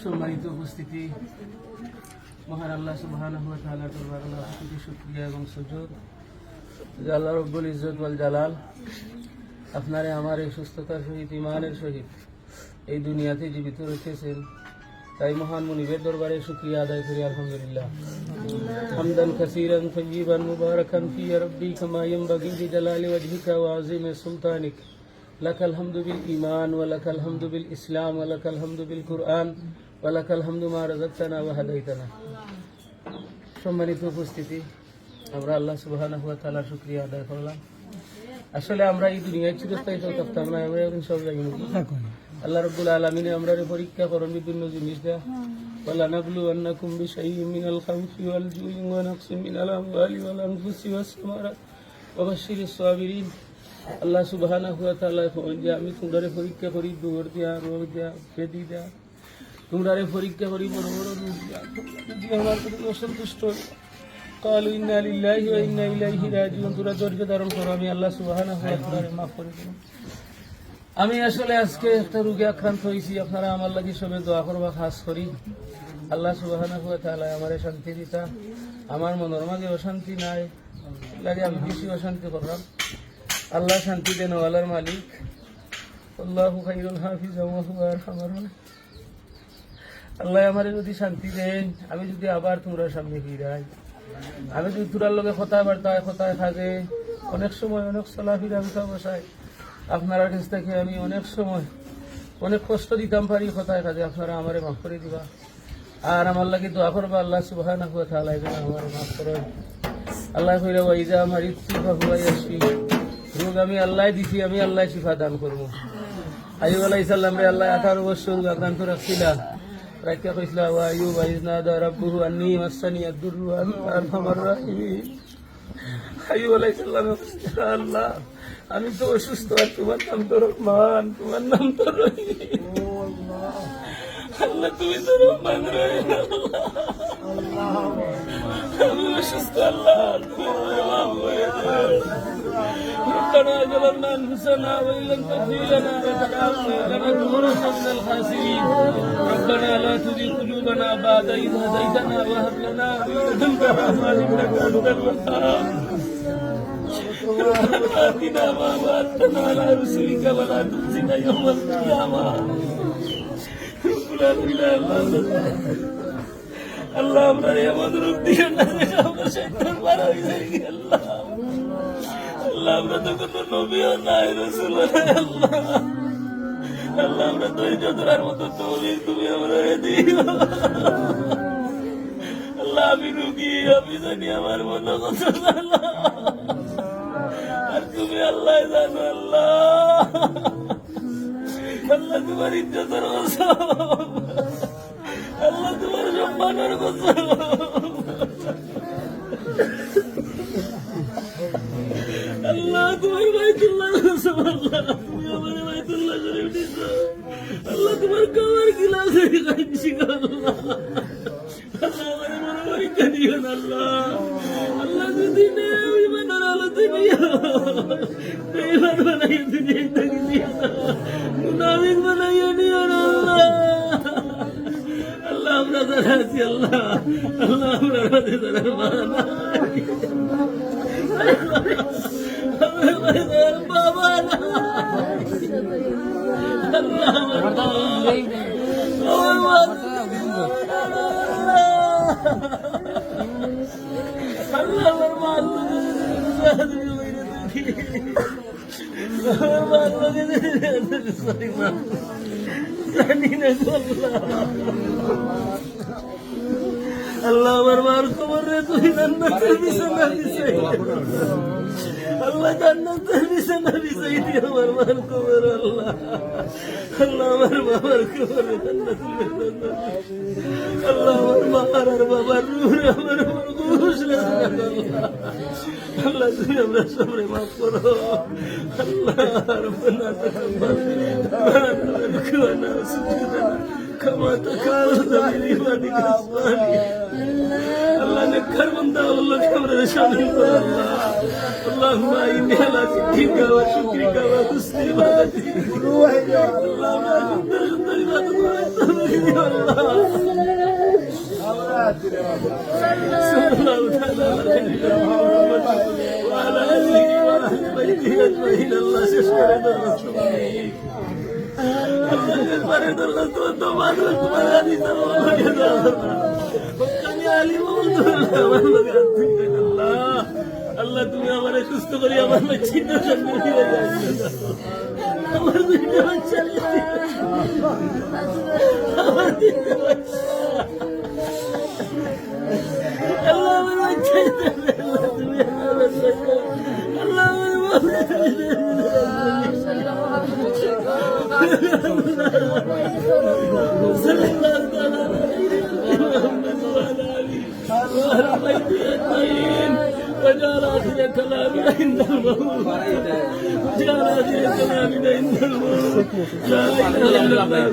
সম্মানিত উপস্থিতি, মহান আল্লাহ সুবহানাহু ওয়া তাআলার দরবারে লাখ কোটি শুকরিয়া এবং সুজুদ যে আল্লাহ রব্বুল ইজ্জত ওয়াল জালাল আপনারে আমার এই সুস্থতার সহিত ঈমানের সহিত এই দুনিয়াতে জীবিত রেখেছেন। তাই মহান মুনিবের দরবারে শুকরিয়া আদায় করি আলহামদুলিল্লাহ। হামদান কাসীরান তাইয়িবান মুবারাকান ফি ইয়া রাব্বি কামা ইয়ানবাগি লিজালালি ওয়াজহিকা ওয়া আযীমি সুলতানিক। লাকাল হামদু বিল ঈমান ওয়া লাকাল হামদু বিল ইসলাম ওয়া লাকাল হামদু বিল কুরআন ওয়া লাকাল হামদু মা রাযাকতানা ওয়া হাদাইতানা। সম্মানিত উপস্থিতি, আমরা আল্লাহ সুবহানাহু ওয়া তাআলার শুকরিয়া আদায় করলাম। আসলে আমরা এই দুনিয়ায় চিরস্থায়ী থাকতাম না, আমরা এখন সব জায়গায় আল্লাহ রাব্বুল আলামিন আমরা পরীক্ষা করেন বিভিন্ন জিনিস দেয়া। ওয়ালা নাবলুওয়ান্নাকুম বিশাইইম মিনাল খাউফি ওয়াল জুই ওয়া নাকসিম মিনাল আমওয়ালি ওয়াল আনফুসি ওয়াস সামারাত ওয়া বাশশিরিস সাবিরিন। আল্লাহ সুবহানাহু ওয়া তাআলা যে আমি তোমরা পরীক্ষা করি দৌড় দেয়া, রোগ দেয়া, বেদি দেয়া, তোমরা পরীক্ষা করি বড় বড় রোগ দেয়া, যদি আমার প্রতি অসন্তুষ্ট কালু ইন্না লিল্লাহি ওয়া ইন্না ইলাইহি রাজিউন, তোমরা ধৈর্য ধারণ করো, আমি আল্লাহ সুবহানাহু ওয়া তাআলা মাফ করে দেব। আমি আসলে আজকে একটা রোগে আক্রান্ত হয়েছি, আপনারা আমার লাগি সবে দোয়া করবা খাস করি। আল্লাহ সুবহানাহু ওয়া তাআলা আমারে শান্তি দিতা, আমার মনের মাঝে অশান্তি নাই লাগে, আমি বেশি অশান্তি করলাম। আল্লাহ শান্তি দেন ওয়ালার মালিক, আল্লাহু খাইরুল হাফিজা ওয়া হুয়া আরহামুর রাহিম। আল্লাহ আমারে যদি শান্তি দেন, আমি যদি আবার তোমরা সামনে ফিরাই, আমি যদি তোরার লগে কথায় বার্তায় কথায় থাকে, অনেক সময় অনেক চলাফিরা উঠা বসায় আপনার কাছ থেকে আমি অনেক সময় অনেক কষ্ট দিতাম পারি কথায় কাজে, আপনারা আমারে মাফ করে দিবা আর আমার লাগে দোয়া করবা। আল্লাহ সুবহানাহু ওয়া তাআলা যেন আমারে মাফ করেন। আল্লাহ কইরা ওয়াইজা আমার ইত্তিফা হুয়া ইয়াশফি, রোগ আমি আল্লাহ দিছি, আমি আল্লাহ শিফা দান করবো। আইয়ুব আলাইহিস সালাম রে আল্লাহ 18 বছর আক্রান্ত রাখছিলা, রাখিয়া কইছিলা ওয়া আইয়ুব ইয নাদা রাব্বুহু আন্নী মাসানি আদ-দুররু ওয়া আনতা আরহামুর রাহিমিন। আইয়ুব আলাইহিস সালাম আল্লাহ আমি তো অসুস্থ, আর তোমার নাম তো রহমান, তোমার নাম তো রহিম। আল্লাহ তুমি তো রহমান রহিম, আমি অসুস্থ, আল্লাহ তুমি আমারে মাফ করে দাও। ربنا ظلمنا أنفسنا وإن لم تغفر لنا وترحمنا لنكونن من الخاسرين. ربنا لا تزغ قلوبنا بعد إذ هديتنا وهب لنا من لدنك رحمة إنك أنت الوهاب. آتنا ما وعدتنا على رسلك ولا تخزنا يوم القيامة. আল্লাহ আমরা এমন রূপ দিও না যে আমরা শয়তান পার হয়ে যাই। আল্লাহ আল্লাহ আমরা তো কোনো নবীও নাই, রাসূল নাই। আল্লাহ আমরা ধৈর্য ধরার মতো তৌফিক তুমি আমরা দিও। আল্লাহ আমি রুগী, আমি জানি আমার মনে কথা জানো, আর তুমি আল্লাহ জানো। আল্লাহ আল্লাহ তোমার ইজ্জতের কসম, আল্লাহ তোমার সম্মানের কসম, আল্লাহ তোমার বাইতুল্লাহ কসম, আল্লাহ তুমি আমার বাইতুল্লাহ শরীফ দিছো, আল্লাহ তোমার কবর গিলাসে কাঁদছি। আল্লাহ আল্লাহ আমার মনে পরীক্ষা দিও না। আল্লাহ আল্লাহ যদি ইমানের আলোতে নিও, বেঈমান বানাইয়া দুনিয়ায় থাকি দিও না, মুনাফিক বানাইয়া নিও না। আল্লাহ আমরা যারা আছি, আল্লাহ আল্লাহ আমরা রাতে যারা মানা বাবা না, আল্লাহ আমার মা আল্লাহ আমার মার খবর রে তুই জান্নাতের বিছানা বিছাই, আল্লাহ জান্নাতের বিছানা বিছাই দিয়ে আমার মার খবর। আল্লাহ আল্লাহ আমার বাবার খবর রে জান্নাতের বিছানা, আল্লাহ আমার মার আর বাবার রূহ রে আমার ঘুষ রে। আল্লাহ তুমি আমরা সবরে মাফ করো। আল্লাহ রব্বানা তাকাব্বাল মিন্না সুজুদানা কামা তাকাররামতা মিন ইবাদিকা সালিহিন। আল্লাহ নেককার বান্দা আল্লাহ আমরা শামিল করো। আল্লাহ আল্লাহুম্মা ইন্নী আলা যিকরিকা ওয়া শুকরিকা ওয়া হুসনি ইবাদাতিক। আল্লাহ আমরা সুন্দর সুন্দর ইবাদত করতে আল্লাহ তুমি আমার সুস্থ করি আমার বাচ্চিত আমার দুইটা বাচ্চা আল্লাহ আমার বাচ্চা তুমি আল্লাহ وجعل آخر كلامنا عند الموت وجعل آخر كلامنا عند الموت لا إله إلا الله